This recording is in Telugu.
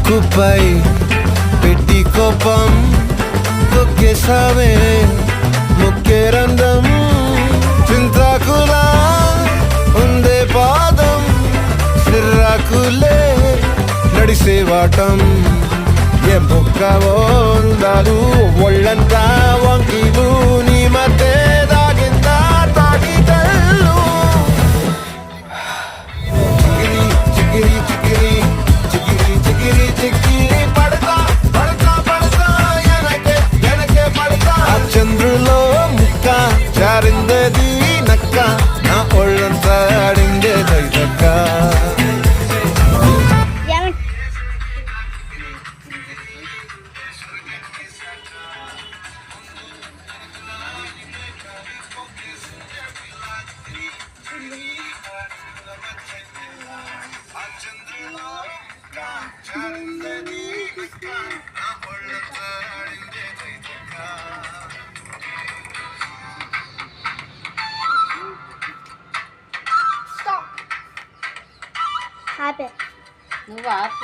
ముక్కుపై పెట్టి కోపం తొక్కేసావే ముక్కే రంధ్రం చింతాకులా ఉందే పాదం సిర్రాకులే నడిసేవాటం ఏ బొక్కవో ఉందాలు ఒళ్ళంతా వంకీలు నీ మధ్య దాగిందా తాగి కళ్ళు చికిరి చికిరి చికిరి చికిరి చికిరి పడతా పడతా పడతా ఎనకే ఎనకే పడతా ఆ చంద్రులో ముక్క జారిందది నక్క నా ఒళ్ళంతా ఆడిందే దైదక్క నువ్వు ఆపు.